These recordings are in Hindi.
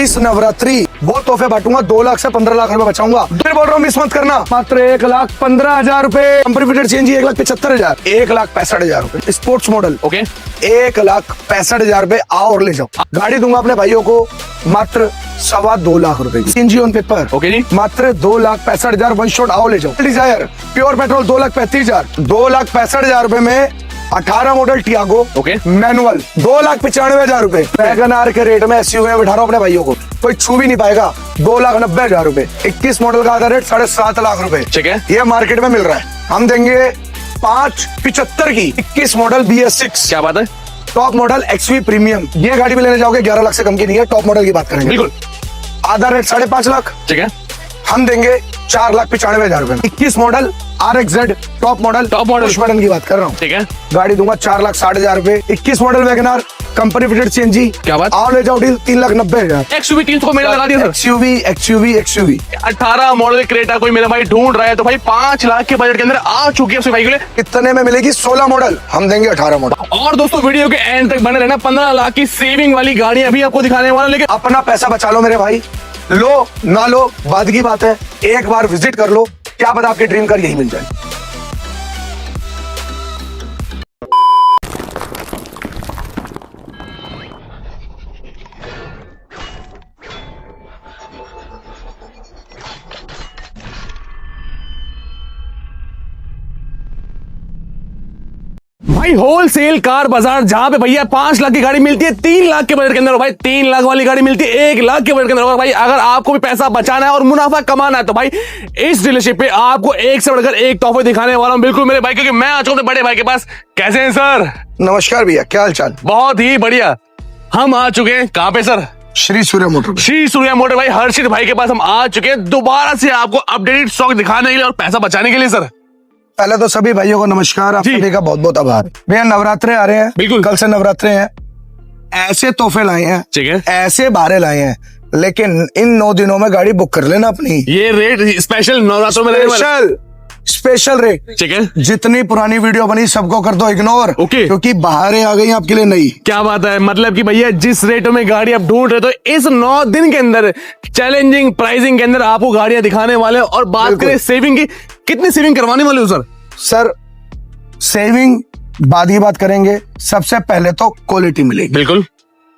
इस नवरात्रि वो तोहफे बांटूंगा, 2 लाख से 15 लाख रुपए बचाऊंगा। बोल रहा हूँ, मिस मत करना। मात्र 1,15,000 रुपए कंप्लीट चेंज, 1,75,000, 1,65,000 रुपए स्पोर्ट्स मॉडल। ओके, 1,65,000 रुपए आओ और ले जाओ। गाड़ी दूंगा अपने भाइयों को मात्र 2.25 लाख रुपए की, सीएनजी ऑन पेपर। ओके जी, मात्र 2,65,000 वन शॉट आओ ले जाओ। डिजायर प्योर पेट्रोल 2,35,000, 2,65,000 रुपए में 18 मॉडल टियागो ओके, मैनुअल 2,95,000 रुपए। वैगन आर के रेट में एसयूवी में बिठा रहा हूँ अपने भाइयों को, कोई छू भी नहीं पाएगा। 2,90,000 रुपए। 21 मॉडल का आधा रेट 7.5 लाख रुपए। ठीक है, ये मार्केट में मिल रहा है। हम देंगे 5,75 की 21 मॉडल BS6। क्या बात है, टॉप मॉडल XV प्रीमियम। ये गाड़ी भी लेने जाओगे 11 लाख से कम की नहीं है। टॉप मॉडल की बात करेंगे, बिल्कुल। आधा रेट 5.5 लाख। ठीक है, हम देंगे 4,95,000 रुपए। 21 model RXZ top model push button की बात कर रहा हूँ। ठीक है, गाड़ी दूंगा 4,60,000 रुपए। 21 model WagonR company fitted CNG। क्या बात, आओ ले जाओ डील 3,90,000। XUV 300 को मेरा लगा दिया सर। XUV 18 मॉडल क्रेटा कोई मेरा भाई ढूंढ रहा है तो भाई 5 लाख के बजट के अंदर आ चुकी है भाई के लिए। कितने में मिलेगी? 16 मॉडल, हम देंगे 18 मॉडल। और दोस्तों वीडियो के एंड तक बने रहना। 15 लाख की सेविंग वाली गाड़ी अभी आपको दिखाने वाला, लेकिन अपना पैसा बचा लो मेरे भाई। लो ना लो बाद की बात है, एक बार विजिट कर लो, क्या पता आपके ड्रीम कार यही मिल जाए। भाई होलसेल कार बाजार, जहां पे भैया 5 लाख की गाड़ी मिलती है 3 लाख के बजट के अंदर, भाई 3 लाख वाली गाड़ी मिलती है 1 लाख के बजट के अंदर। और भाई अगर आपको भी पैसा बचाना है और मुनाफा कमाना है तो भाई इस डीलरशिप पे आपको एक से बढ़कर एक तोहफे दिखाने वाला हूं, बिल्कुल मेरे भाई, क्योंकि मैं आ चुका हूं बड़े भाई के पास। कैसे हैं सर? नमस्कार भैया, क्या हाल चाल? बहुत ही बढ़िया। हम आ चुके हैं कहां पे sir? Shri Surya motor. Shri Surya motor भाई हर्षित भाई के पास हम आ चुके हैं दोबारा से आपको अपडेटेड स्टॉक दिखाने के लिए और पैसा बचाने के लिए सर। पहले तो सभी भाइयों को नमस्कार, आप सभी का बहुत बहुत आभार। भैया नवरात्रे आ रहे हैं, बिल्कुल कल से नवरात्रे हैं। ऐसे तोहफे लाए हैं, ठीक है, ऐसे बारे लाए हैं, लेकिन इन 9 दिनों में गाड़ी बुक कर लेना अपनी। ये रेट स्पेशल नवरात्रों में स्पेशल रेट। ठीक है, जितनी पुरानी वीडियो बनी सबको कर दो इग्नोर, ओके, क्योंकि बाहरें आ गई आपके लिए नई। क्या बात है, मतलब कि भैया जिस रेटों में गाड़ी आप ढूंढ रहे तो इस 9 दिन के अंदर चैलेंजिंग प्राइसिंग के अंदर आपको गाड़ियां दिखाने वाले। और बात करें सेविंग की, कितनी सेविंग करवाने वाले हो सर? सर सेविंग बाद की बात करेंगे, सबसे पहले तो क्वालिटी मिलेगी। बिल्कुल,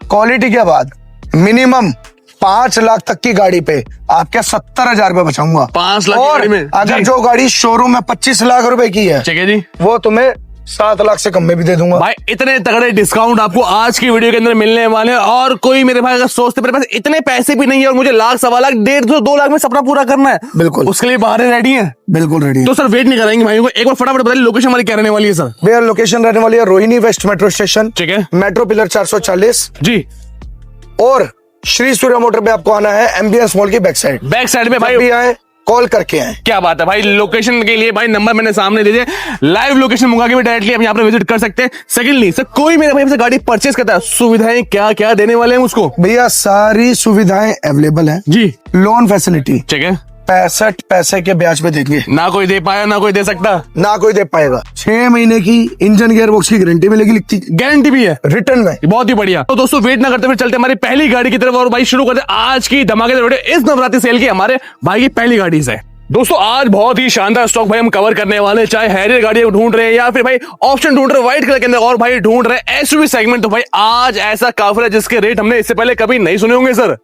क्वालिटी के बाद मिनिमम 5 लाख तक की गाड़ी पे आपके 70,000 रुपए बचाऊंगा। 5 लाख और की गाड़ी में अगर जो गाड़ी शोरूम में 25 लाख रुपए की है, ठीक है जी, वो तुम्हें 7 लाख से कम में भी दे दूंगा। भाई इतने तगड़े डिस्काउंट आपको आज की वीडियो के अंदर मिलने वाले हैं। और कोई मेरे भाई अगर सोचते मेरे पास इतने पैसे भी नहीं है और मुझे लाख, 1.25 लाख, 1.5 2 लाख में सपना पूरा करना है, बिल्कुल उसके लिए बाहर रेडी है। बिल्कुल रेडी है। तो सर वेट नहीं कराएंगे भाइयों को, एक बार फटाफट बताइए लोकेशन हमारी क्या रहने वाली है सर? भैया लोकेशन रहने वाली है रोहिणी वेस्ट मेट्रो स्टेशन, ठीक है, मेट्रो पिलर 440 जी। और श्री सूर्या मोटर पे आपको आना है एमबीएस मॉल की बैक साइड में भाई भी आए, कॉल करके आए। क्या बात है भाई, लोकेशन के लिए भाई नंबर मैंने सामने दे दिया, लाइव लोकेशन मंगा के भी डायरेक्टली आप यहाँ पे विजिट कर सकते हैं। सेकंडली सर कोई मेरे भाई से गाड़ी परचेस करता है, सुविधाएं क्या क्या देने वाले हैं उसको? भैया सारी सुविधाएं अवेलेबल हैं जी। लोन फैसिलिटी, ठीक है, 65 पैसे के ब्याज पे देंगे। ना कोई दे पाया ना कोई दे सकता, ना कोई दे पाएगा। 6 महीने की इंजन गियर बॉक्स की गारंटी मिलेगी, लिखती गारंटी भी है रिटर्न में। बहुत ही बढ़िया। तो दोस्तों वेट ना करते हुए चलते हमारी पहली गाड़ी की तरफ और भाई शुरू करते आज की धमाकेदार वीडियो इस नवरात्रि सेल की हमारे भाई की पहली गाड़ी से। दोस्तों आज बहुत ही शानदार स्टॉक भाई हम कवर करने वाले हैं, चाहे हैरियर गाड़ी ढूंढ रहे हैं या फिर भाई ऑप्शन ढूंढ रहे हैं व्हाइट कलर के अंदर, और भाई ढूंढ रहे हैं एसयूवी सेगमेंट, तो भाई आज ऐसा काफिला है जिसके रेट हमने इससे पहले कभी नहीं सुने होंगे सर।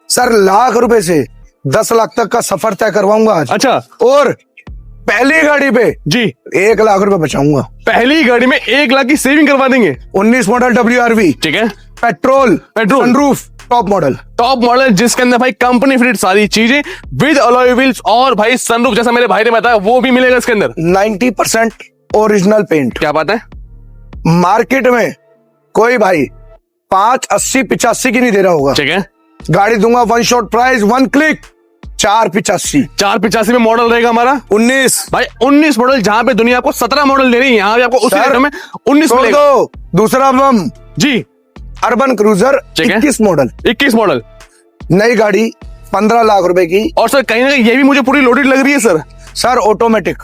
सर लाख रुपए से 10 लाख तक का सफर तय करवाऊंगा आज। अच्छा, और पहली गाड़ी पे जी 1 लाख रुपए बचाऊंगा। पहली गाड़ी में 1 लाख की सेविंग करवा देंगे। 19 मॉडल WRV, ठीक है, पेट्रोल सनरूफ टॉप मॉडल जिसके अंदर भाई कंपनी फिटेड सारी चीजें विद अलॉय व्हील्स और भाई सनरूफ, जैसा मेरे भाई ने बताया वो भी मिलेगा इसके अंदर। 90% ओरिजिनल पेंट। क्या बात है, मार्केट में कोई भाई 580-85 की नहीं दे रहा होगा। ठीक है, गाड़ी दूंगा वन शॉट प्राइस, 1 क्लिक 485 में मॉडल रहेगा हमारा 19 भाई 19 मॉडल, जहां पे दुनिया आपको 17 मॉडल दे रही है, यहाँ पे आपको उसी रेट में 19 मिलेगा। दो दूसरा बम जी, अर्बन क्रूजर 21 मॉडल, नई गाड़ी 15 लाख रुपए की। और सर कहीं ना कहीं ये भी मुझे पूरी लोडेड लग रही है सर। सर ऑटोमेटिक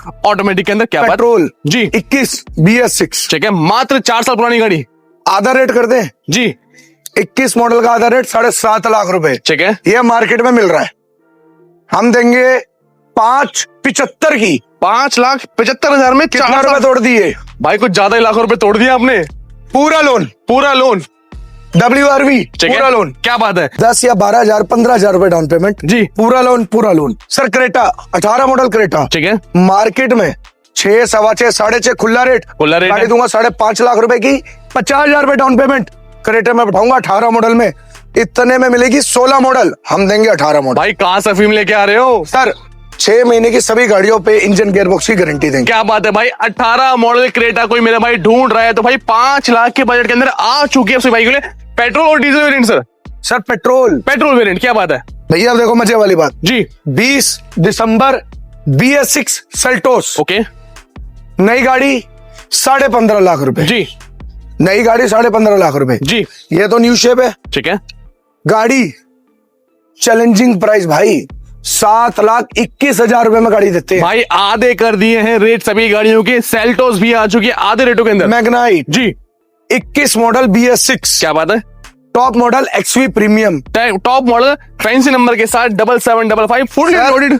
के अंदर क्या पेट्रोल जी 21 BS6, ठीक है, मात्र 4 साल पुरानी गाड़ी, आधा रेट कर दे जी 21 मॉडल का आधा रेट 7.5 लाख रुपए। ठीक है, ये मार्केट में मिल रहा है, हम देंगे 5.75 की। 5,75,000 में कितना 4 रुपए तोड़ दिए भाई, कुछ ज्यादा ही लाखों रुपए तोड़ दिया आपने। पूरा लोन, पूरा लोन, WRV ठीक है, पूरा लोन। क्या बात है। 10 या 12,000 15,000 रुपए डाउन पेमेंट जी, पूरा लोन, पूरा loan. Sir Creta 18 model Creta, ठीक है, मार्केट में 6, 6.25, 6.5 खुला रेट। खुला रेट गाड़ी है। दूंगा 5.5 लाख रुपए की, 50,000 रुपए डाउन पेमेंट। क्रेटा में बैठाऊंगा 18 मॉडल में, इतने में मिलेगी 16 मॉडल, हम देंगे 18 मॉडल। भाई कहाँ से अफीम लेके आ रहे हो सर 6 महीने की सभी गाड़ियों पे इंजन गियरबॉक्स की गारंटी देंगे। क्या बात है भाई, 18 मॉडल क्रेटा कोई मेरा भाई ढूंढ रहा है तो भाई 5 लाख के बजट के अंदर आ चुकी है उसी भाई के लिए पेट्रोल और diesel variant. Sir petrol variant, क्या बात है भैया। देखो मजे वाली बात जी। 20 दिसंबर BS6 सेल्टोस, ओके नई गाड़ी 15.5 लाख रुपए जी, नई गाड़ी 15.5 लाख रुपए जी, ये तो न्यू शेप है। ठीक है, गाड़ी चैलेंजिंग प्राइस भाई 7,21,000 रुपए में गाड़ी देते हैं भाई आधे कर दिए हैं रेट सभी गाड़ियों के। सेल्टोस भी आ चुकी है आधे रेटों के अंदर। मैग्नाइट जी, 21 मॉडल BS6, क्या बात है। Top model XV premium, top model fancy number के साथ 7755 फुल सर, लोडेड।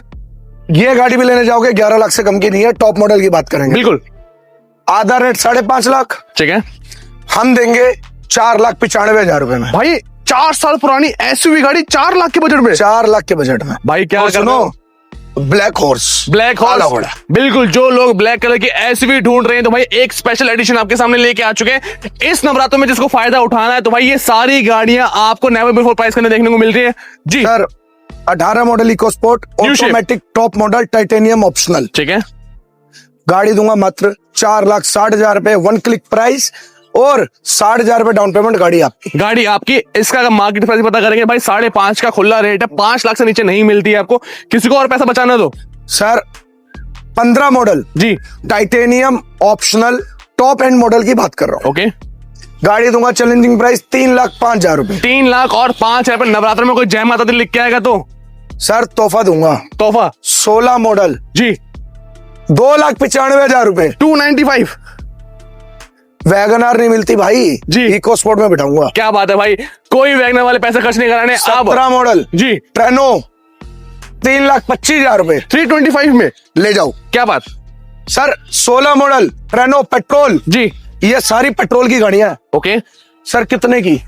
ये गाड़ी भी लेने जाओगे 11 लाख से कम की नहीं है। टॉप मॉडल की बात करेंगे, बिल्कुल, आधा रेट 5.5 लाख, ठीक है, हम देंगे 4,95,000 रुपए में। भाई 4 साल पुरानी एसयूवी गाड़ी 4 लाख के बजट में। 4 लाख के बजट में भाई क्या और सुनो, ब्लैक हॉर्स, ब्लैक काला हॉर्स, घोड़ा। बिल्कुल, जो लोग ब्लैक कलर की एसयूवी ढूंढ रहे हैं तो भाई एक स्पेशल एडिशन आपके सामने लेके आ चुके हैं इस नवरात्रों में, जिसको फायदा उठाना है तो भाई ये सारी गाड़ियां आपको नेवर बिफोर प्राइस करने देखने को मिल रही है जी। Sir 18 model EcoSport New shape। Automatic top model titanium optional, ठीक है, गाड़ी दूंगा मात्र 4,60,000 रुपए 1 क्लिक प्राइस और 60,000 रुपए डाउन पेमेंट। गाड़ी आपकी, गाड़ी आपकी। इसका अगर मार्केट प्राइस पता करेंगे भाई 5.5 का खुला रेट है, 5 लाख से नीचे नहीं मिलती है आपको। किसी को और पैसा बचाना दो सर 15 मॉडल जी, titanium optional top end model की बात कर रहा हूँ। ओके, गाड़ी दूंगा चैलेंजिंग प्राइस 3,05,000 रुपए। 3 लाख और 5,000 रुपए। नवरात्र में कोई जय माता दी लिख के आएगा तो सर तोहफा दूंगा, तोहफा 16 मॉडल जी, 2,95,000 रुपए। 295। वैगनआर नहीं मिलती भाई जी, इको स्पोर्ट में बिठाऊंगा। क्या बात है भाई, कोई वैगनर वाले पैसे खर्च नहीं कराने। 17 मॉडल जी, ट्रेनो 3,25,000 रुपए 325 में ले जाओ। क्या बात। सर 16 मॉडल ट्रेनो पेट्रोल, जी, ये सारी पेट्रोल की गाड़ियां हैं। ओके, सर कितने की?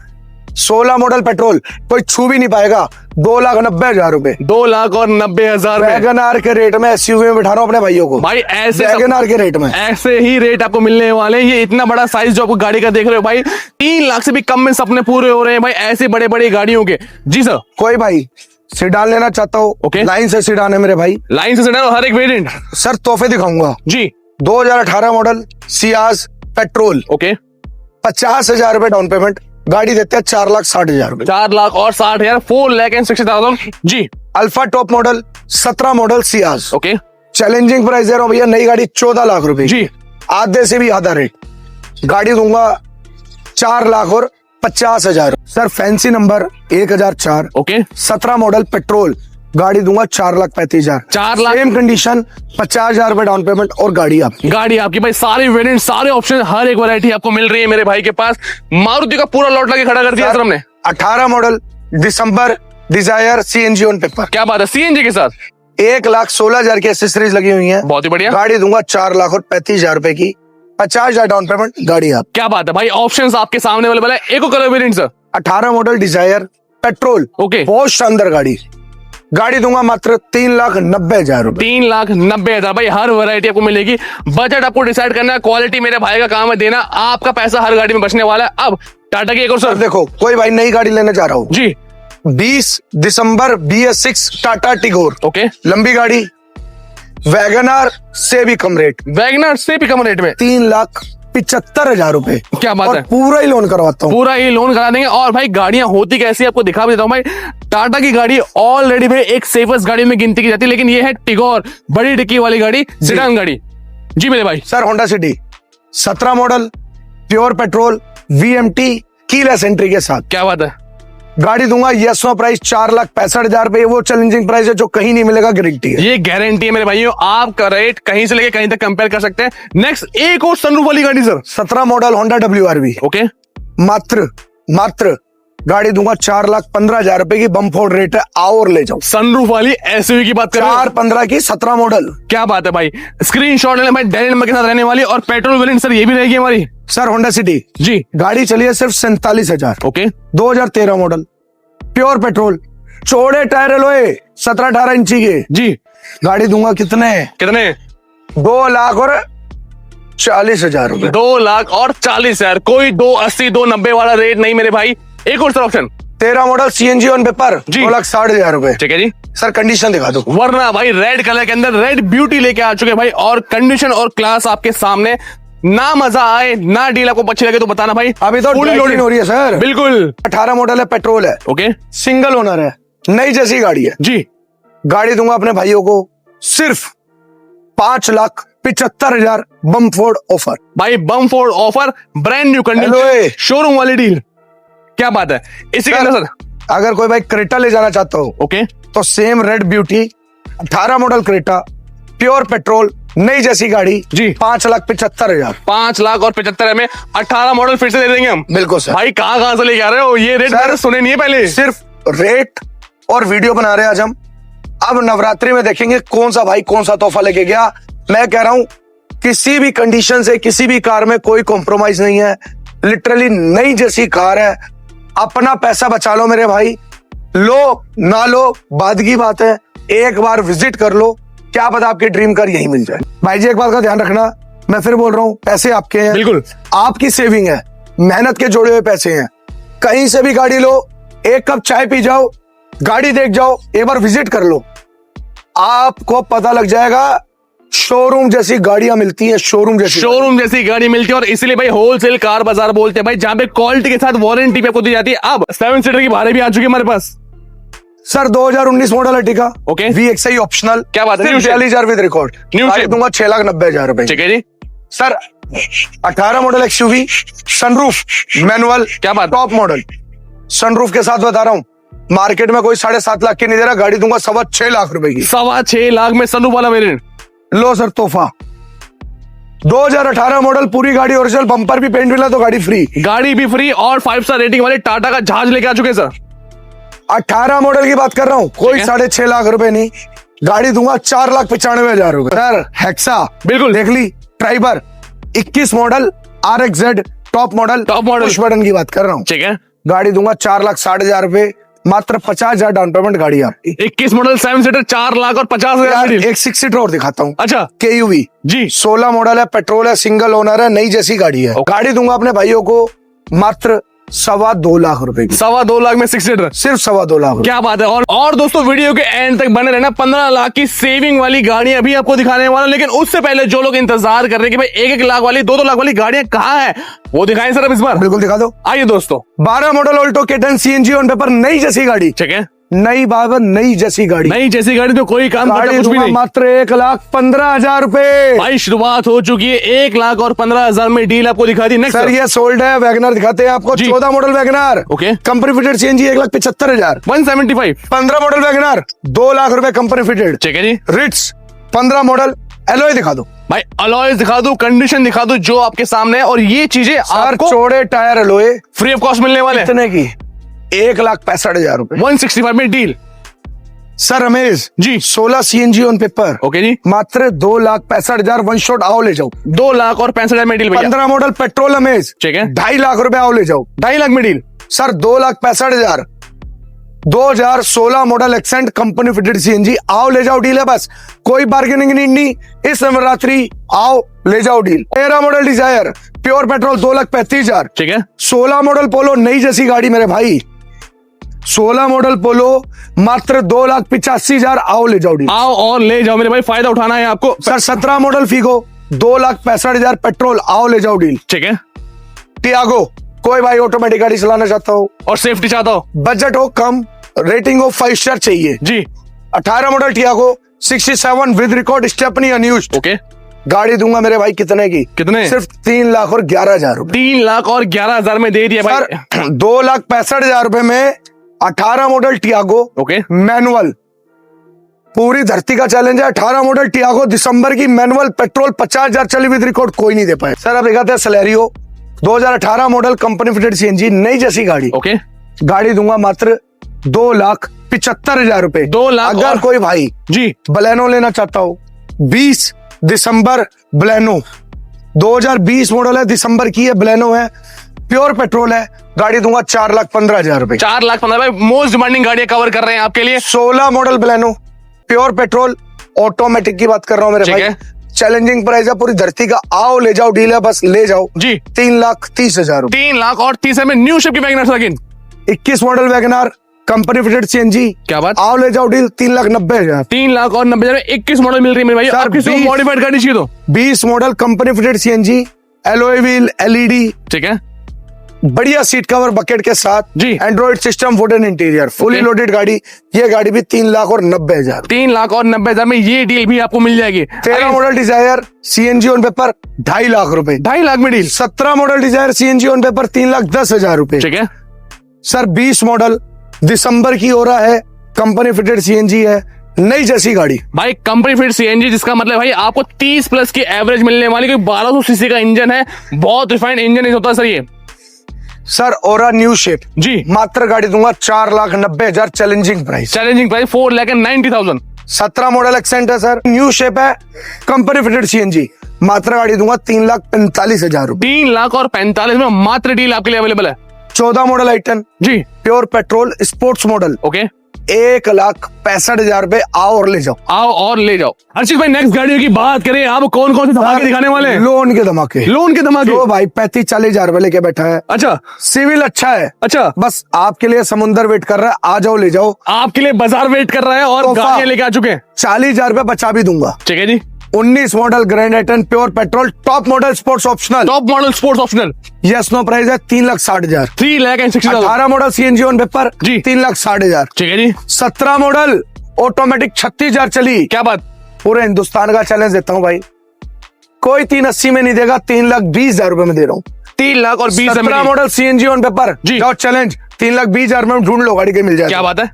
16 मॉडल पेट्रोल, कोई छू भी नहीं पाएगा, 2,90,000 रुपए। 2,90,000 वैगनआर के रेट में एसयूवी में बिठा रहा हूं अपने भाइयों को भाई। ऐसे वैगनआर के रेट में ऐसे ही रेट आपको मिलने वाले हैं। ये इतना बड़ा साइज जो आपको गाड़ी का देख रहे हो भाई, 3 लाख से भी कम में सपने पूरे हो रहे हैं भाई ऐसे बड़े बड़े गाड़ियों के। जी सर, कोई भाई सीडान लेना चाहता हो, ओके। लाइन से सीडान है मेरे भाई। लाइन से सेडान हर एक वेरिएंट। सर तोहफे दिखाऊंगा। जी, 2018 मॉडल सियाज पेट्रोल, ओके, 50,000 रुपए डाउन पेमेंट, गाड़ी देते हैं 4,60,000 रुपए। 4 लाख और 60,000, 4,60,000 जी। Alpha top model 17 model Ciaz, okay, challenging price दे रहा हूं भैया, नई गाड़ी 14 लाख रुपए जी, आधे से भी आधा रेट। गाड़ी दूंगा 4,50,000। Sir fancy number 1004, okay, 17 model petrol, गाड़ी दूंगा 4,35,000। 4 लाख सेम कंडीशन, 50,000 रुपए डाउन पेमेंट और गाड़ी आपकी। गाड़ी आपकी भाई। सारे वेरिएंट, सारे ऑप्शन, हर एक वैरायटी आपको मिल रही है मेरे भाई के पास। मारुति का पूरा लॉट लगे खड़ा कर दिया सर हमने। 18 मॉडल दिसंबर डिजायर CNG ऑन पेपर, क्या बात है, सीएनजी के साथ 1,16,000 की एसेसरीज लगी हुई है। बहुत ही बढ़िया। गाड़ी दूंगा 4,35,000 रुपए की, 50,000 डाउन पेमेंट, गाड़ी आप। क्या बात है भाई, ऑप्शंस आपके सामने अवेलेबल है। एको colour variant sir, 18 model Dzire petrol, okay, बहुत शानदार गाड़ी। गाड़ी दूंगा मात्र 3,90,000 रुपए। 3,90,000 भाई। हर वैरायटी आपको मिलेगी। बजट आपको डिसाइड करना है, क्वालिटी मेरे भाई का काम है देना। आपका पैसा हर गाड़ी में बचने वाला है। अब टाटा की एक और सर सर, देखो कोई भाई नई गाड़ी लेने जा रहा हूँ, जी, 20 दिसंबर BS6 टाटा टिगोर, ओके, लंबी गाड़ी, वैगनआर से भी कम रेट, वैगनर से भी कम रेट में 3,75,000 रुपए। क्या बात और है, पूरा ही लोन करवाता हूँ। पूरा ही लोन करा देंगे। और भाई गाड़ियां होती कैसी है आपको दिखा भी देता हूं भाई। टाटा की गाड़ी ऑलरेडी भाई एक सेफेस्ट गाड़ी में गिनती की जाती है, लेकिन ये है टिगोर, बड़ी डिक्की वाली गाड़ी, सेडान गाड़ी। जी मेरे भाई। Sir Honda city 17 model pure petrol VMT keyless entry के साथ, क्या बात है, गाड़ी दूंगा यस नो प्राइस 4,65,000 रुपए। वो चैलेंजिंग प्राइस है जो कहीं नहीं मिलेगा, गारंटी है। ये गारंटी है मेरे भाइयों। आपका रेट कहीं से लेके कहीं तक कंपेयर कर सकते हैं। नेक्स्ट एक और सनरूफ वाली गाड़ी sir, 17 model Honda WRV, okay, मात्र गाड़ी दूंगा 4,15,000 रुपए की, बम फोड़ रेट है, आओ और ले जाओ। सनरूफ वाली एसयूवी की बात कर रहे हो? 4,15 की, 17 मॉडल। क्या बात है भाई, स्क्रीनशॉट लेना भाई, डेल नंबर के साथ रहने वाली और पेट्रोल वेरिएंट सर ये भी रहेगी हमारी। सर होंडा सिटी जी, गाड़ी चली है सिर्फ 47,000। ओके, 2013 मॉडल, प्योर पेट्रोल, चौड़े टायर एलोए, 17-18 इंची के। जी, गाड़ी दूंगा कितने? कितने? 2,40,000 रुपए। 2,40,000। कोई 280 290 वाला रेट नहीं मेरे भाई। एक और sir option, 13 model CNG on paper, जी। 2,60,000 रुपए। ठीक है जी। सर कंडीशन दिखा दो। वरना भाई रेड कलर के अंदर रेड ब्यूटी लेके आ चुके हैं भाई, और कंडीशन और क्लास आपके सामने। ना मजा आए ना डील आपको अच्छी लगे तो बताना भाई। अभी तो Fully लोडिंग हो रही है सर। बिल्कुल। 18 मॉडल है, पेट्रोल है, ओके, सिंगल ओनर है, नई जैसी गाड़ी है। जी, गाड़ी दूंगा अपने भाइयों को सिर्फ 5,75,000 बम फोड़ ऑफर। भाई बम फोड़ offer, brand new condition, alloy. Showroom वाली डील। क्या बात है। इसी के अंदर सर, अगर कोई भाई क्रेटा ले जाना चाहता हो ओके, तो same red beauty, 18 model Creta, pure petrol, नई जैसी गाड़ी जी। 5,75,000। 5,75,000 में 18 मॉडल फिर से दे देंगे हम। बिल्कुल सर। भाई कहां से लेके आ रहे हो ये रेट? सर, मैंने सुने नहीं है पहले। सिर्फ रेट और वीडियो बना रहे हैं आज हम। अब नवरात्रि में देखेंगे कौन सा भाई कौन सा तोहफा लेके गया। मैं कह रहा हूं किसी भी कंडीशन से किसी भी कार में कोई कॉम्प्रोमाइज नहीं है। लिटरली नई जैसी कार है। अपना पैसा बचा लो मेरे भाई, लो ना लो बाद की बात है, एक बार विजिट कर लो, क्या पता आपकी ड्रीम कार यही मिल जाए। भाई जी एक बात का ध्यान रखना, मैं फिर बोल रहा हूं, पैसे आपके हैं, बिल्कुल आपकी सेविंग है, मेहनत के जोड़े हुए पैसे हैं। कहीं से भी गाड़ी लो, एक कप चाय पी जाओ, गाड़ी देख जाओ, एक बार विजिट कर लो, आपको पता लग जाएगा शोरूम जैसी गाड़ियां मिलती हैं, शोरूम जैसी गाड़ी मिलती है। और इसलिए भाई होलसेल कार बाजार बोलते हैं भाई, जहां पे क्वालिटी के साथ वारंटी पे आपको दी जाती है। अब 7 सीटर की बारें भी आ चुकी है हमारे पास। Sir 2019 model Ertiga, okay, VXI ऑप्शनल। क्या बात है, 42,000 विद रिकॉर्ड, न्यू गाड़ी दूंगा 6,90,000 रुपए। ठीक है जी। Sir 18 model XUV, sunroof, manual, क्या बात, टॉप मॉडल, सनरूफ के साथ बता रहा हूं, मार्केट में कोई 7.5 लाख की नहीं दे रहा, गाड़ी दूंगा 6.25 लाख रुपए की। 6.25 लाख में सनरूफ वाला वेरिएंट। लो सर तोहफा। 2018 मॉडल, पूरी गाड़ी ओरिजिनल, बम्पर भी पेंट मिला तो गाड़ी फ्री। गाड़ी भी फ्री और 5 स्टार रेटिंग वाले टाटा का जहाज लेके आ चुके हैं सर। 18 मॉडल की बात कर रहा हूं, कोई 6.5 लाख रुपए नहीं, गाड़ी दूंगा 4,95,000 रुपए। सर हेक्सा, बिल्कुल देख ली, Triber 21 model, RXZ top model, push button की बात कर रहा हूं। ठीक है, गाड़ी दूंगा 4,60,000 रुपए, मात्र 50,000 डाउन पेमेंट, गाड़ी आपकी। 21 मॉडल 7 सीटर 4,50,000। एक 6 सीटर और दिखाता हूँ। अच्छा, KUV जी, 16 मॉडल है, पेट्रोल है, सिंगल ओनर है, नई जैसी गाड़ी है। गाड़ी दूंगा अपने भाइयों को मात्र 2.25 लाख रुपए की। 2.25 लाख में 6 सीटर, सिर्फ 2.25 लाख। क्या बात है। और दोस्तों वीडियो के एंड तक बने रहना। 15 लाख की सेविंग वाली गाड़ियां अभी आपको दिखाने वाला, लेकिन उससे पहले जो लोग इंतजार कर रहे हैं कि भाई 1-1 लाख वाली 2-2 लाख वाली गाड़ियां कहाँ है, वो दिखाएं सर अब इस बार। बिल्कुल दिखा दो। आइए दोस्तों, 12 model Alto K10 CNG on paper, नई जैसी गाड़ी। ठीक है, नई बाबर, नई जैसी गाड़ी। नई जैसी गाड़ी तो कोई काम करता कुछ भी नहीं। मात्र 1,15,000 रुपए। भाई शुरुआत हो चुकी है, 1,15,000 में डील आपको दिखा दी। नेक्स्ट सर ये सोल्ड है, वैगनर दिखाते हैं आपको। 14 model Wagner, okay, company fitted CNG 1,75,000। 175। 15 model Wagner 2 lakh रुपए कंपनी फिटेड। ठीक है जी। रिट्स 15 मॉडल, एलॉय दिखा दो भाई, अलॉयज दिखा दो, कंडीशन दिखा दो जो आपके सामने है, और ये चीजें आपको चौड़े tyre alloy free of cost मिलने वाले हैं। कितने की? 1,65,000 रुपए। 165 में डील। Sir Ramesh ji, 16 CNG on paper, okay जी, मात्र 2,65,000, वन शॉट आओ ले जाओ। 2,65,000 में डील भैया। 15 मॉडल पेट्रोल रमेश, ठीक है, 2.5 लाख रुपए आओ ले जाओ। 2.5 लाख में डील। Sir 2,65,000, 2016 model accent company fitted CNG आओ ले जाओ, डील है बस, कोई बार्गेनिंग नहीं। इस नवरात्रि आओ ले जाओ deal. 13 model Dzire pure petrol 2,35,000। ठीक है, 16 मॉडल पोलो नई जैसी गाड़ी मेरे भाई, 16 मॉडल पोलो मात्र 2,85,000, आओ ले जाओ डील। आओ और ले जाओ मेरे भाई, फायदा उठाना है आपको। सर 17 मॉडल फीगो 2,65,000 पेट्रोल, आओ ले जाओ डील। ठीक है, टियागो, कोई भाई ऑटोमेटिक गाड़ी चलाना चाहता हो और सेफ्टी चाहता हो, बजट हो कम, रेटिंग हो 5 स्टार चाहिए जी, 18 model Tiago 67 with record, stepney unused, okay, गाड़ी दूंगा मेरे भाई कितने की? कितने? सिर्फ 3,11,000 रुपए। 3,11,000 में दे दिया भाई। सर 2,65,000 रुपए में 18 मॉडल टियागो, ओके, मैनुअल, पूरी धरती का चैलेंज है। 18 मॉडल टियागो दिसंबर की, मैनुअल, पेट्रोल, 50,000 चली विद रिकॉर्ड, कोई नहीं दे पाए। सर अब दिखाते हैं Celerio 2018 model company fitted CNG नई जैसी गाड़ी, ओके, गाड़ी दूंगा मात्र 2,75,000 रुपए। 2 लाख। अगर कोई भाई जी बलेनो लेना चाहता हो, 20 दिसंबर बलेनो, 2020 मॉडल है, दिसंबर की है, बलेनो है, प्योर पेट्रोल है, गाड़ी दूंगा 4,15,000 रुपए। 4,15,000 भाई, मोस्ट डिमांडिंग गाड़ियां कवर कर रहे हैं आपके लिए। 16 model Baleno, pure petrol, automatic की बात कर रहा हूं मेरे ठीक भाई। है। चैलेंजिंग प्राइस है पूरी धरती का, आओ ले जाओ, डील है, बस ले जाओ जी 3,30,000 रुपए। 3 लाख और 30 में न्यू शिप की WagonR second. 21 model WagonR, company fitted CNG, क्या बात, आओ ले जाओ, डील 3,90,000। 3 लाख और 90,000 में 21 मॉडल मिल रही है मेरे भाई। सर, आप किसी को 20 मॉडिफाइड गाड़ी चाहिए तो 20 model company fitted CNG, alloy wheel, LED, ठीक है बढ़िया सीट कवर बकेट के साथ जी। Android system, wooden interior, fully Okay. Loaded गाड़ी। ये गाड़ी भी 3,90,000। 3 लाख और 90,000 में ये डील भी आपको मिल जाएगी। 13 model Dzire CNG on paper 2.5 lakh रुपए। 2.5 लाख में deal. 17 model Dzire CNG on paper 3,10,000 रुपए। ठीक है सर 20 मॉडल दिसंबर की हो रहा है, कंपनी फिटेड सीएनजी है, नई जैसी गाड़ी। भाई कंपनी फिट सीएनजी, जिसका मतलब भाई आपको 30 प्लस की एवरेज मिलने वाली, क्योंकि 1200 सीसी का इंजन है, बहुत रिफाइंड इंजन होता है सर ये। सर ओरा न्यू शेप, जी मात्र गाड़ी दूंगा 4,90,000 challenging price. Challenging price 4,90,000। 17 model accent है सर, न्यू शेप है, कंपनी फिटेड सीएनजी, मात्र गाड़ी दूंगा 3,45,000 रुपए। 3 लाख और 45 में मात्र डील आपके लिए अवेलेबल है। 14 मॉडल i10 जी pure petrol sports model, okay 1,65,000 रुपए, आओ और ले जाओ। आओ और ले जाओ। अर्चित भाई नेक्स्ट गाड़ियों की बात करें, आप कौन कौन से धमाके दिखाने वाले हैं? लोन के धमाके, लोन के धमाके। जो भाई 35-40,000 रुपए लेके बैठा है, अच्छा सिविल अच्छा है, अच्छा, बस आपके लिए समुंदर वेट कर रहा है, आ जाओ ले जाओ। आपके लिए बाजार वेट कर रहा है और तोहफा। गाड़ियां लेके आ चुके हैं। 40,000 रुपए बचा भी दूंगा। ठीक है जी। 19 model grand i10 pure petrol, top model sports optional, top model sports optional, yes no price है 3,60,000। 3,60,000। 18 मॉडल सीएनजी ऑन पेपर जी। 3,60,000। ठीक है जी। 17 मॉडल ऑटोमेटिक 36,000 चली। क्या बात, पूरे हिंदुस्तान का चैलेंज देता हूँ भाई, कोई 380 में नहीं देगा, 3,20,000 रुपए में दे रहा हूँ। 3 लाख और 20 17 मॉडल सीएनजी ऑन पेपर जी। जाओ चैलेंज, 3,20,000 में ढूंढ लो, गाड़ी के मिल जाए। क्या बात है।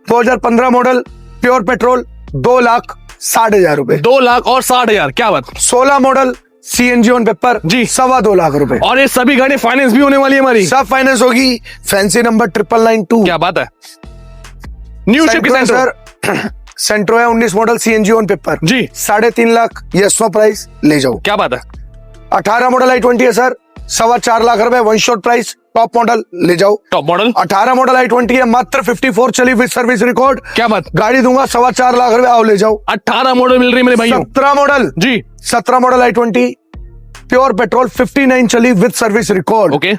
2015 मॉडल प्योर पेट्रोल 2,60,000 रुपए। 2 लाख और 60,000। क्या बात। 16 मॉडल सीएनजी ऑन पेपर जी। 2.25 लाख रुपए। और ये सभी गाड़ी फाइनेंस भी होने वाली है हमारी। सब फाइनेंस होगी, फैंसी नंबर 992। क्या बात है। न्यू शिप की सेंट्रो है सेंट्रो। सर, सेंट्रो है 19 मॉडल सीएनजी ऑन पेपर जी। 3.5 लाख, यस नो प्राइस, ले जाओ। क्या बात है। 18 मॉडल i20 है सर, 4.25 लाख रुपए, one shot price, top model, ले जाओ। Top model. 18 मॉडल i20 है, मात्र 54 चली विद सर्विस रिकॉर्ड, क्या बात। गाड़ी दूंगा 4.25 लाख रुपए, आओ ले जाओ। 18 मॉडल मिल रही है मेरे भाइयों। 17 मॉडल जी 17 मॉडल i20 प्योर पेट्रोल 59 चली विद सर्विस रिकॉर्ड, ओके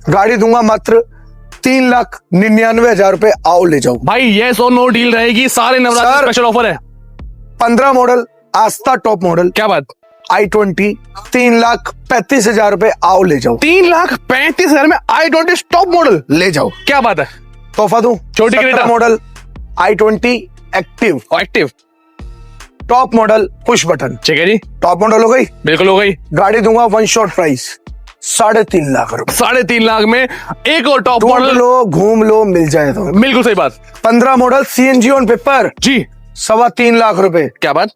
गाड़ी दूंगा मात्र 3,99,000 रुपए, आओ ले जाओ। भाई, यस और नो डील रहेगी, सारे नवरात्र सर। स्पेशल ऑफर है। 15 मॉडल आस्था टॉप मॉडल क्या बात। i20 3,35,000 रुपए, आओ ले जाओ। 3,35,000 में i20 टॉप मॉडल, ले जाओ, क्या बात है। तोहफा दूं। छोटी Creta. Model i20 active active, top model push button, ठीक है जी, टॉप मॉडल हो गई, बिल्कुल हो गई। गाड़ी दूंगा वन शॉट प्राइस 3.5 लाख रुपए। 3.5 लाख में एक और टॉप ढूंढ मॉडल। लो, घूम लो, मिल जाए तो। बिल्कुल सही बात 15 मॉडल सीएनजी ऑन पेपर जी। 3.25 लाख रुपए। क्या बात।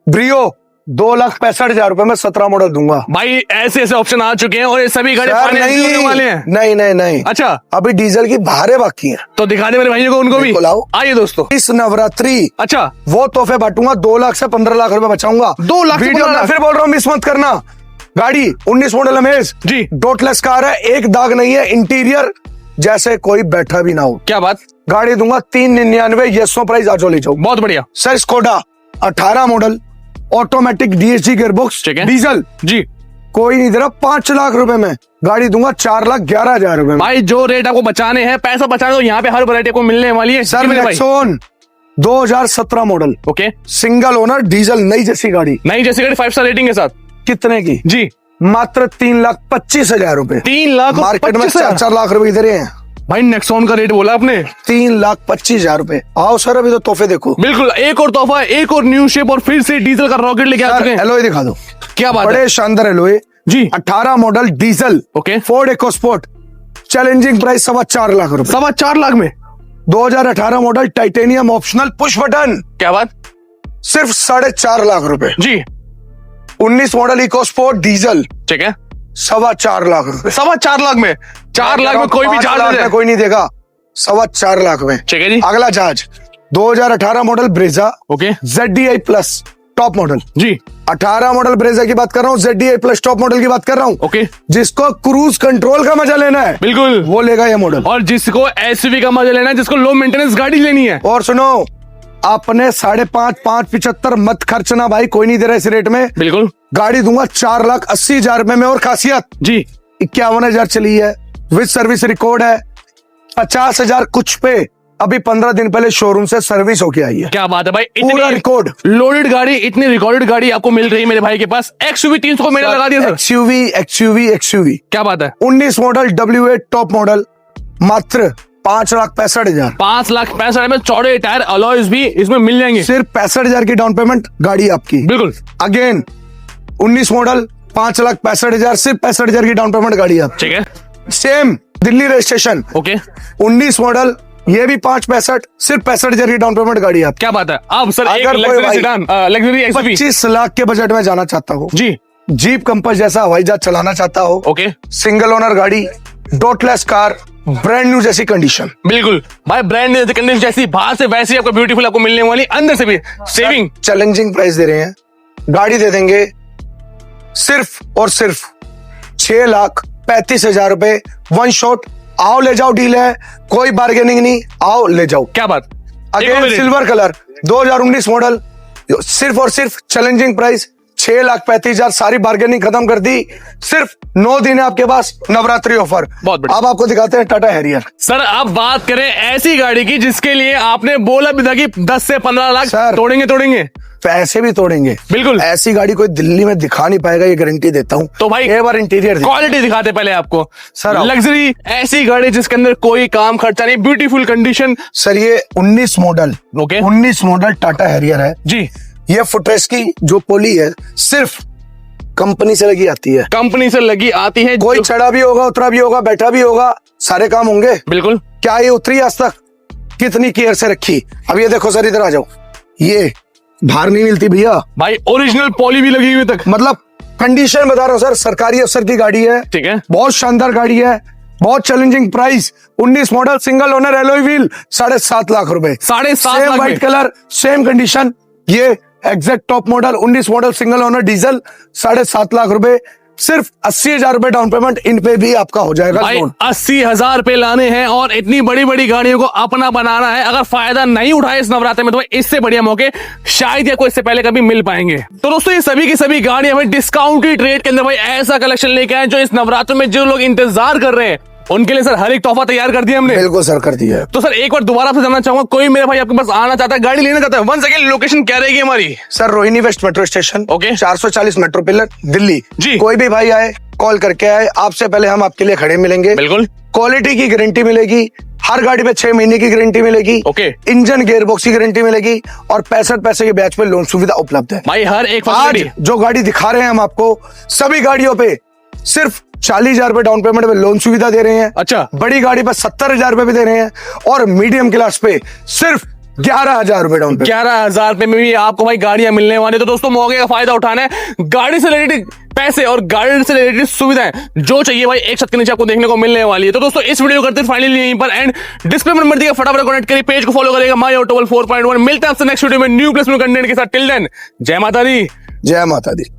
ब्रियो 2,65,000 रुपए में 17 मॉडल दूंगा। भाई ऐसे ऐसे ऑप्शन आ चुके हैं और ये सभी गाड़ी सर, फाइनेंस भी होने वाले हैं। नहीं नहीं नहीं, अच्छा, अभी डीजल की भारे बाकी है, तो दिखा दे मेरे भाइयों को, उनको भी। बिल्कुल आओ। आइए दोस्तों। इस नवरात्रि अच्छा, वो तोहफे बांटूंगा, 2 लाख से 15 लाख रुपए बचाऊंगा। 2 लाख से वीडियो 15 में लाख। फिर बोल रहा हूँ, मिस मत करना। गाड़ी 19 मॉडल अमेज जी। डोटलेस कार है, एक दाग नहीं है, इंटीरियर जैसे कोई बैठा भी ना हो। क्या बात। गाड़ी दूंगा 3,99, यस नो प्राइस, आजो ले जाओ। बहुत बढ़िया। Sir Skoda 18 model automatic DSG gearbox, ठीक है। डीजल, जी कोई नहीं दे रहा 5 लाख रुपए में, गाड़ी दूंगा 4,11,000 रुपए में। भाई, जो रेट आपको बचाने हैं, पैसा बचाने, तो यहाँ पे हर वैरायटी को मिलने वाली है। सर मेरे भाई। Nexon 2017 model okay, single owner diesel, नई जैसी गाड़ी, नई जैसी गाड़ी 5 स्टार रेटिंग के साथ। कितने की? जी, मात्र 3,25,000 रुपए। 3 लाख और मार्केट में 25,000। 4 लाख रुपए दे रहे हैं, भाई नेक्सॉन का रेट बोला आपने। 3,25,000 रुपए। आओ सर, अभी तो तोहफे देखो। बिल्कुल, एक और तोहफा, एक और न्यू शेप और फिर से डीजल का रॉकेट लेके आ चुके हैं। एलोय दिखा दो, क्या बात है। बड़े शानदार एलोय जी, 18 model diesel, okay, Ford EcoSport, challenging price 4.25 lakh रुपए। 4.25 लाख में 2018 model titanium optional push button, क्या बात। सिर्फ 4.5 लाख रुपए। जी, 19 मॉडल इकोस्पोर्ट डीजल, ठीक है, 4.25 लाख रुपए। 4.25 लाख में, 4 लाख में कोई भी 5 जहाज लाख ले में जाए। कोई नहीं देगा, 4.25 लाख में। ठीक है जी। अगला जहाज 2018 model Brezza okay ZDI plus top model जी। 18 मॉडल ब्रेजा की बात कर रहा हूँ, ZDI प्लस टॉप मॉडल की बात कर रहा हूँ। ओके जिसको क्रूज कंट्रोल का मजा लेना है बिल्कुल, वो लेगा ये मॉडल। और जिसको एसयूवी का मजा लेना है, जिसको लो मेंटेनेंस गाड़ी लेनी है। और सुनो, आपने 5.75 मत खर्चना भाई, कोई नहीं दे रहा इस रेट में। बिल्कुल गाड़ी दूंगा 4,80,000 रुपए में। और खासियत जी, 51,000 चली है, विद सर्विस रिकॉर्ड है। 50,000 कुछ पे अभी 15 दिन पहले शोरूम से सर्विस होके आई है। क्या बात है भाई, पूरा इतनी रिकॉर्ड लोडेड गाड़ी, इतनी रिकॉर्डेड गाड़ी आपको मिल रही है मेरे भाई के पास। XUV 300 को मेरा लगा दिया सर। XUV क्या बात है, 19 मॉडल W8 टॉप मॉडल मात्र 5,65,000। 5,65,000 में चौड़े टायर अलॉयज भी इसमें मिल जाएंगे। सिर्फ 65,000 की डाउन पेमेंट, गाड़ी आपकी। बिल्कुल अगेन 19 मॉडल 5,65,000, सिर्फ 65,000 की डाउन पेमेंट, गाड़ी आपकी। ठीक है, same Delhi registration, okay 19 model, ये भी 5,65,000, सिर्फ 65,000 की डाउन पेमेंट, गाड़ी आपकी। क्या बात है। अब सर एक अगर कोई लग्जरी भाई सेडान, लग्जरी XUV 25 लाख के बजट में जाना चाहता हो, जी, जीप कंपस जैसा हवाई जहाज चलाना चाहता हो, ओके सिंगल ओनर गाड़ी, डॉटलेस कार, ब्रांड न्यू जैसी कंडीशन, बिल्कुल भाई, ब्रांड न्यू कंडीशन जैसी, बाहर से वैसी आपको ब्यूटीफुल आपको मिलने वाली, अंदर से भी सेविंग। चैलेंजिंग प्राइस दे रहे हैं। गाड़ी दे देंगे सिर्फ और सिर्फ 6,35,000 रुपए, वन शॉट। आओ ले जाओ, डील है, कोई बार्गेनिंग नहीं, आओ ले जाओ। क्या बात, अगेन सिल्वर कलर 2019 मॉडल, सिर्फ और सिर्फ चैलेंजिंग प्राइस 6,35,000, सारी बार्गेनिंग खत्म कर दी। सिर्फ 9 दिन है आपके पास नवरात्रि ऑफर। बहुत बढ़िया। अब आपको दिखाते हैं टाटा हैरियर। सर अब बात करें ऐसी गाड़ी की जिसके लिए आपने बोला भी था कि 10 से 15 लाख सर, तोड़ेंगे। पैसे भी तोड़ेंगे, बिल्कुल। ऐसी गाड़ी कोई दिल्ली में दिखा नहीं पाएगा, ये गारंटी देता हूँ। तो भाई एक बार इंटीरियर क्वालिटी दिखाते पहले आपको सर, आओ। लग्जरी ऐसी गाड़ी जिसके अंदर कोई काम खर्चा नहीं, ब्यूटीफुल कंडीशन। सर ये 19 model, okay 19 model Tata Harrier है जी। ये फुटरेस्ट की जो पोली है सिर्फ कंपनी से लगी आती है, कंपनी से लगी आती है। कोई चढ़ा भी होगा, उतरा भी होगा, बैठा भी होगा, सारे काम होंगे। बिल्कुल। क्या ये उतरी आज तक? कितनी केयर से रखी। अब ये देखो सर, इधर आ जाओ, ये बाहर नहीं मिलती भैया भाई, ओरिजिनल पॉली भी लगी हुई तक, मतलब कंडीशन बता रहा हूँ सर, सरकारी अफसर की गाड़ी है। ठीक है, बहुत शानदार गाड़ी है, बहुत challenging price. 19 model single owner alloy wheel, 7.5 lakh रुपए, 7.5 lakh white colour, same condition. ये exact top model 19 model single owner diesel, 7.5 lakh रुपए, सिर्फ 80,000 रुपए डाउन पेमेंट, इन पे भी आपका हो जाएगा भाई लोन। 80,000 रुपए लाने हैं और इतनी बड़ी बड़ी गाड़ियों को अपना बनाना है। अगर फायदा नहीं उठाए इस नवरात्रि में तो भाई इससे बढ़िया मौके शायद या कोई इससे पहले कभी मिल पाएंगे। तो दोस्तों ये सभी की सभी गाड़ियां हमें डिस्काउंटेड रेट के अंदर भाई ऐसा कलेक्शन लेके आए जो इस नवरात्र में जो लोग इंतजार कर रहे हैं उनके लिए सर हर एक तोहफा तैयार कर दिया हमने। बिल्कुल सर, कर दिया है। तो सर एक बार दोबारा आपसे जानना चाहूंगा, कोई मेरे भाई आपके पास आना चाहता है, गाड़ी लेना चाहता है, वन सेकंड, लोकेशन क्या रहेगी हमारी? Sir Rohini west metro station, okay. 440 metro pillar, Delhi जी। कोई भी भाई आए, कॉल करके आए, आपसे पहले हम आपके लिए खड़े मिलेंगे। बिल्कुल। क्वालिटी की गारंटी मिलेगी, हर गाड़ी पे 6 महीने की गारंटी मिलेगी। ओके। इंजन गियरबॉक्स की गारंटी मिलेगी और 65 पैसे के ब्याज पे लोन सुविधा उपलब्ध है। भाई हर एक आज फैसिलिटी, जो गाड़ी दिखा रहे हैं हम आपको, सभी गाड़ियों पे सिर्फ 40,000 रुपए डाउन पेमेंट में लोन सुविधा दे रहे हैं। अच्छा। बड़ी गाड़ी पर 70,000 रुपए भी दे रहे हैं और मीडियम क्लास पे सिर्फ 11,000 रुपए डाउन पेमेंट। 11,000 रुपए में भी आपको भाई गाड़ियां मिलने वाली। तो दोस्तों मौके का फायदा उठाना है, गाड़ी से रिलेटेड पैसे और गाड़ी से रिलेटेड सुविधाएं जो चाहिए भाई एक छत के नीचे आपको देखने को मिलने वाली है। तो दोस्तों इस वीडियो करते हैं फाइनली यहीं पर एंड, डिस्क्रिप्शन नंबर दिया, फटाफट कनेक्ट करिए, पेज को फॉलो करेगा माई ऑटोमोबाइल 4.1। मिलते हैं आपसे नेक्स्ट वीडियो में न्यू प्लेसमेंट कंटेंट के साथ। टिल देन जय माता दी। जय माता दी।